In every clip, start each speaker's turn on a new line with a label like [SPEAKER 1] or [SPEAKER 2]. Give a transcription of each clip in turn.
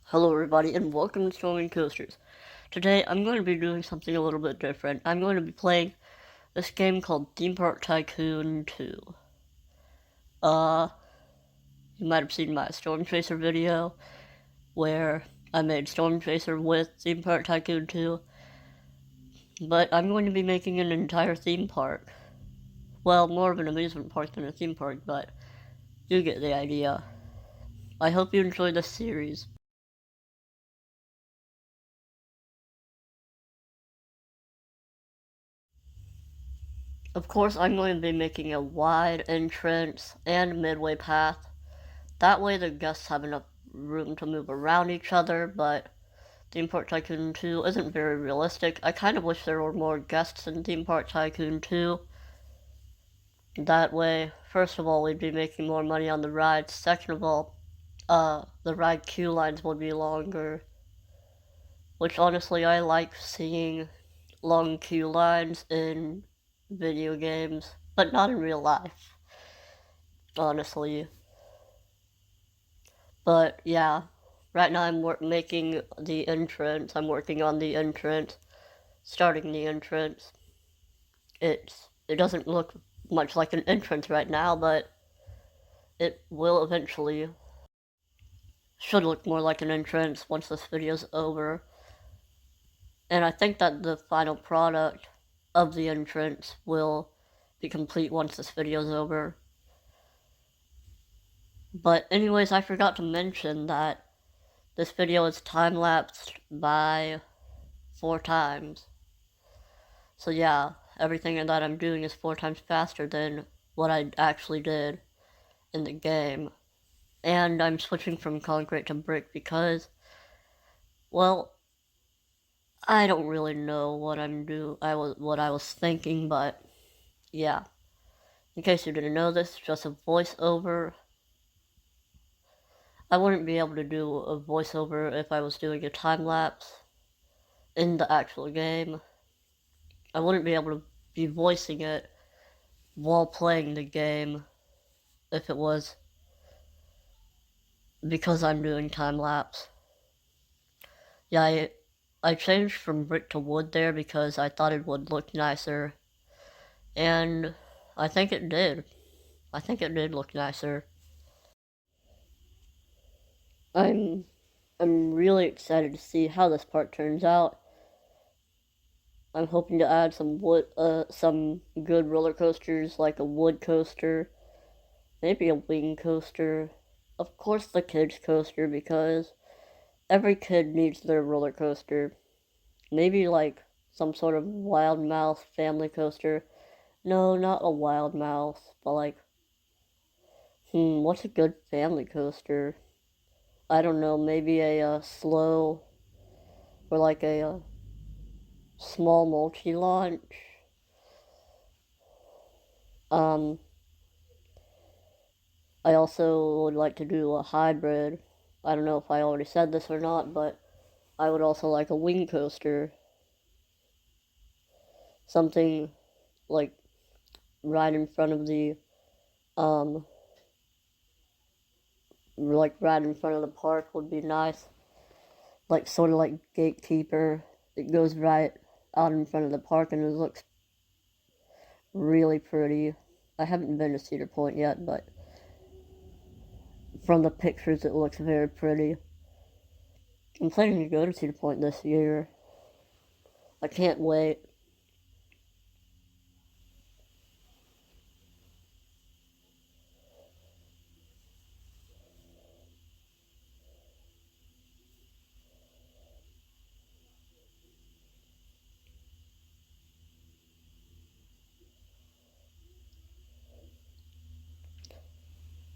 [SPEAKER 1] Hello everybody and welcome to Storming Coasters. Today I'm going to be doing something a little bit different. I'm going to be playing this game called Theme Park Tycoon 2. Uh, you might have seen my Storm Chaser video where I made Storm Chaser with Theme Park Tycoon 2, but I'm going to be making an entire theme park. Well, more of an amusement park than a theme park, but you get the idea. I hope you enjoy this series. Of course, I'm going to be making a wide entrance and midway path. That way the guests have enough room to move around each other, but Theme Park Tycoon 2 isn't very realistic. I kind of wish there were more guests in Theme Park Tycoon 2. That way, first of all, we'd be making more money on the rides. Second of all, the ride queue lines would be longer. Which honestly, I like seeing long queue lines in video games, but not in real life, honestly. But yeah, right now I'm making the entrance. I'm working on the entrance, starting the entrance. It doesn't look much like an entrance right now, but it will eventually. Should look more like an entrance once this video's over. And I think that the final product of the entrance will be complete once this video's over. But anyways, I forgot to mention that this video is time-lapsed by 4 times. So yeah, everything that I'm doing is 4 times faster than what I actually did in the game. And I'm switching from concrete to brick because, well, I don't really know what what I was thinking, but yeah. In case you didn't know this, just a voiceover. I wouldn't be able to do a voiceover if I was doing a time lapse in the actual game. I wouldn't be able to be voicing it while playing the game if it was because I'm doing time lapse. Yeah, I changed from brick to wood there because I thought it would look nicer, and I think it did. I think it did look nicer. I'm I'm really excited to see how this part turns out. I'm hoping to add some good roller coasters like a wood coaster, maybe a wing coaster, of course the kids coaster because every kid needs their roller coaster. Maybe like some sort of wild mouse family coaster. No, not a wild mouse, but like, what's a good family coaster? I don't know, maybe a slow or like a small multi-launch. Um, I also would like to do a hybrid. I don't know if I already said this or not, but I would also like a wing coaster. Something like right in front of the um like right in front of the park would be nice. Like sort of like Gatekeeper. It goes right out in front of the park and it looks really pretty. I haven't been to Cedar Point yet, but from the pictures it looks very pretty. I'm planning to go to Cedar Point this year. I can't wait.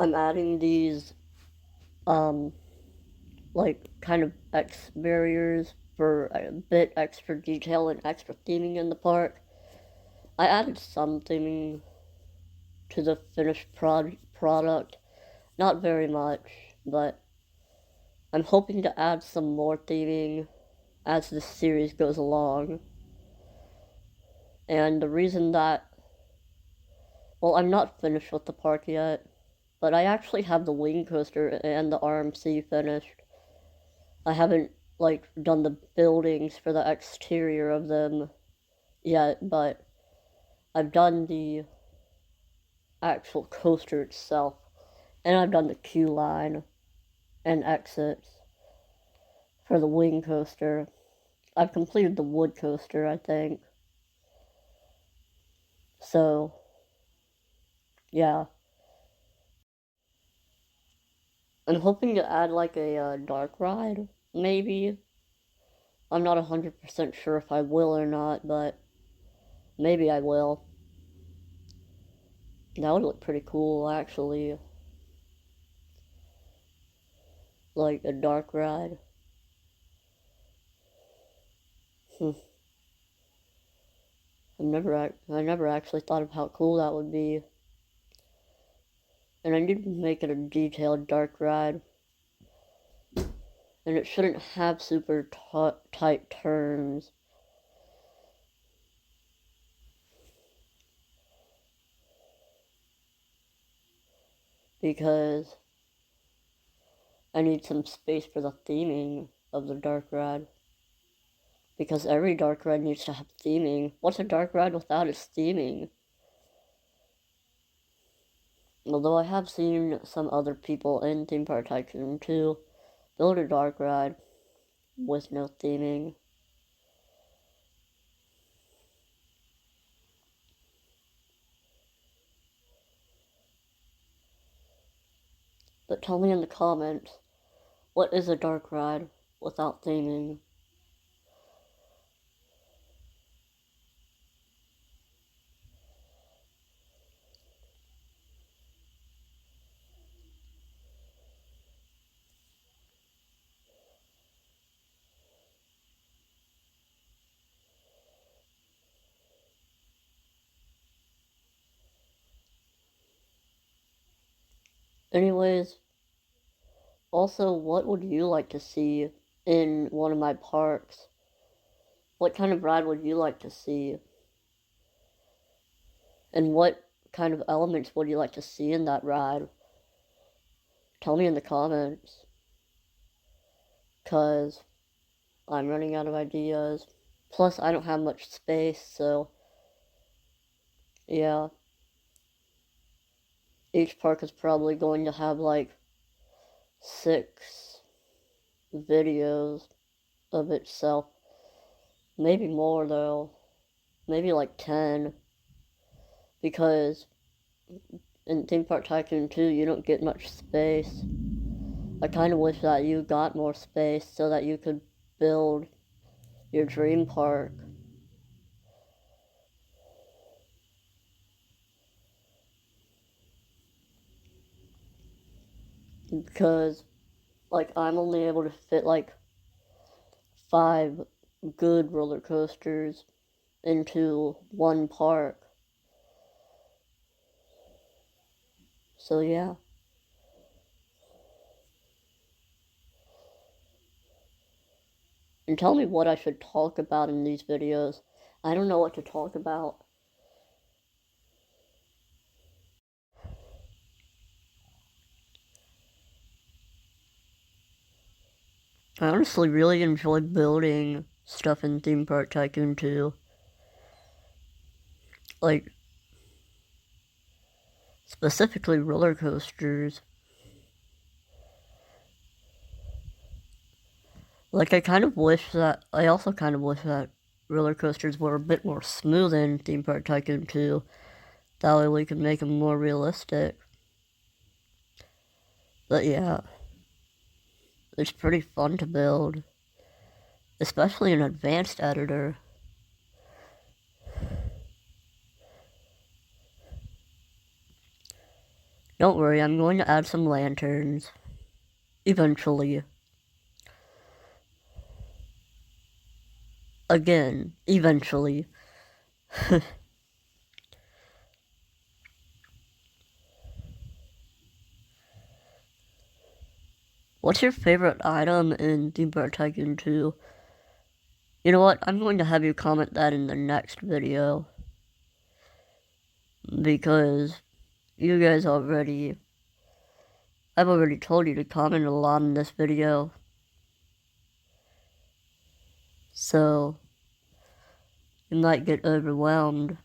[SPEAKER 1] I'm adding these um like kind of X barriers for a bit extra detail and extra theming in the park. I added some theming to the finished product, not very much, but I'm hoping to add some more theming as this series goes along. And the reason that, well, I'm not finished with the park yet, but I actually have the wing coaster and the RMC finished. I haven't, like, done the buildings for the exterior of them yet, but I've done the actual coaster itself, and I've done the queue line and exits for the wing coaster. I've completed the wood coaster, I think. So, yeah. I'm hoping to add like a dark ride, maybe. I'm not 100% sure if I will or not, but maybe I will. That would look pretty cool, actually. Like a dark ride. Hmm. I never actually thought of how cool that would be. And I need to make it a detailed dark ride. And it shouldn't have super tight turns. Because I need some space for the theming of the dark ride. Because every dark ride needs to have theming. What's a dark ride without its theming? Although I have seen some other people in Theme Park Tycoon too build a dark ride with no theming. But tell me in the comments, what is a dark ride without theming? Anyways, also, what would you like to see in one of my parks? What kind of ride would you like to see? And what kind of elements would you like to see in that ride? Tell me in the comments. Because I'm running out of ideas. Plus, I don't have much space, so yeah. Each park is probably going to have like 6 videos of itself. Maybe more though. Maybe like 10. Because in Theme Park Tycoon 2, you don't get much space. I kind of wish that you got more space so that you could build your dream park. Because, like, I'm only able to fit like 5 good roller coasters into one park. So, yeah. And tell me what I should talk about in these videos. I don't know what to talk about. I honestly really enjoy building stuff in Theme Park Tycoon 2. Like, specifically roller coasters. Like, I also kind of wish that roller coasters were a bit more smooth in Theme Park Tycoon 2. That way we could make them more realistic. But yeah, it's pretty fun to build. Especially in Advanced Editor. Don't worry, I'm going to add some lanterns. Eventually. Again, eventually. What's your favorite item in Theme Park Tycoon 2? You know what? I'm going to have you comment that in the next video. Because you guys I've already told you to comment a lot in this video. so you might get overwhelmed.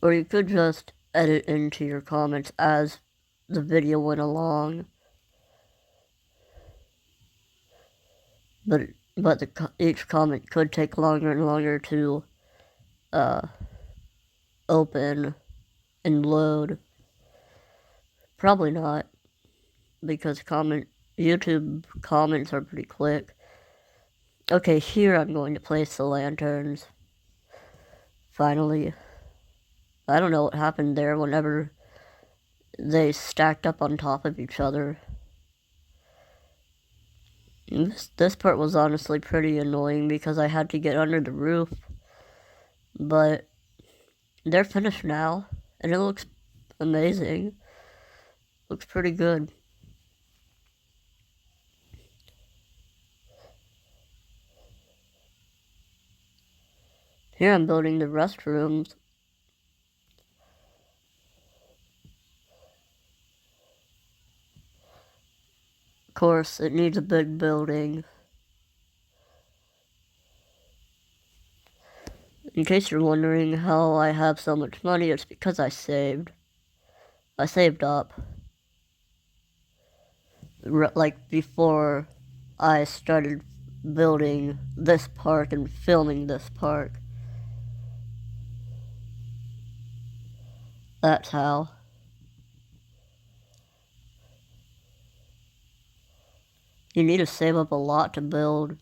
[SPEAKER 1] Or you could just edit into your comments as the video went along. But each comment could take longer and longer to open and load. Probably not, because YouTube comments are pretty quick. Okay, here I'm going to place the lanterns. Finally. I don't know what happened there whenever they stacked up on top of each other. This part was honestly pretty annoying because I had to get under the roof. But they're finished now, and it looks amazing. Looks pretty good. Here I'm building the restrooms. Of course, it needs a big building. In case you're wondering how I have so much money, it's because I saved. I saved up. Like before I started building this park and filming this park. That's how. You need to save up a lot to build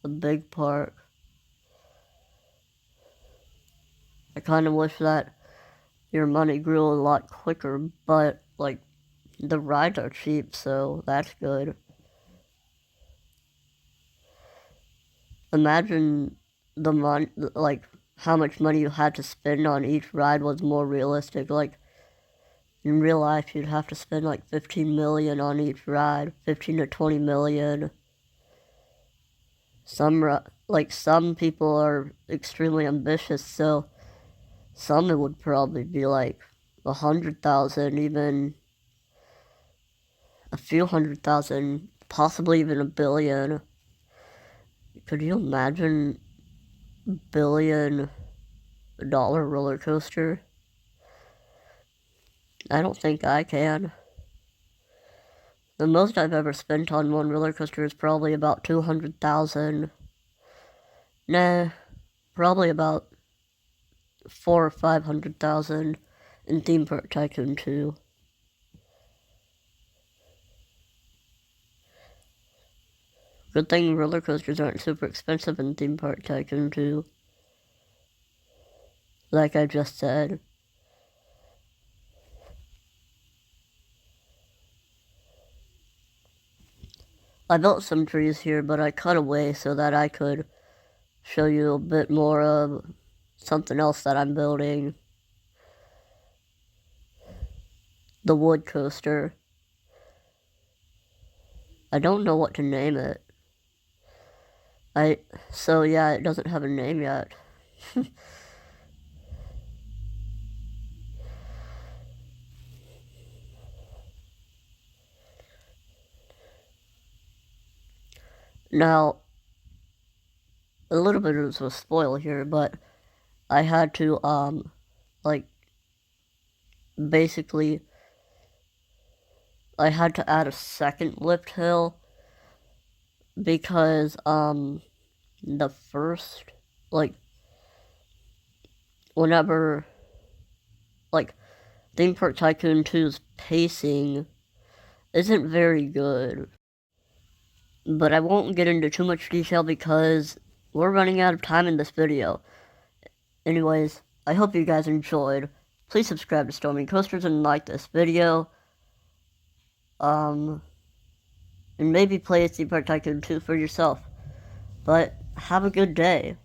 [SPEAKER 1] a big park. I kind of wish that your money grew a lot quicker, but, like, the rides are cheap, so that's good. Imagine the money, like, how much money you had to spend on each ride was more realistic. Like, in real life, you'd have to spend like 15 million on each ride, 15 to 20 million. Some people are extremely ambitious, so some it would probably be like 100,000, even a few 100,000, possibly even 1 billion. Could you imagine $1 billion roller coaster? I don't think I can. The most I've ever spent on one roller coaster is probably about 200,000. Nah, probably about 400,000 or 500,000 in Theme Park Tycoon 2. Good thing roller coasters aren't super expensive in Theme Park Tycoon 2. Like I just said. I built some trees here, but I cut away so that I could show you a bit more of something else that I'm building. The wood coaster. I don't know what to name it. So yeah, it doesn't have a name yet. Now, a little bit of a spoil here, but I had to, basically, I had to add a second lift hill because, the first, whenever, Theme Park Tycoon 2's pacing isn't very good. But I won't get into too much detail because we're running out of time in this video. Anyways, I hope you guys enjoyed. Please subscribe to Stormy Coasters and like this video. And maybe play Theme Park Tycoon 2 for yourself. But have a good day.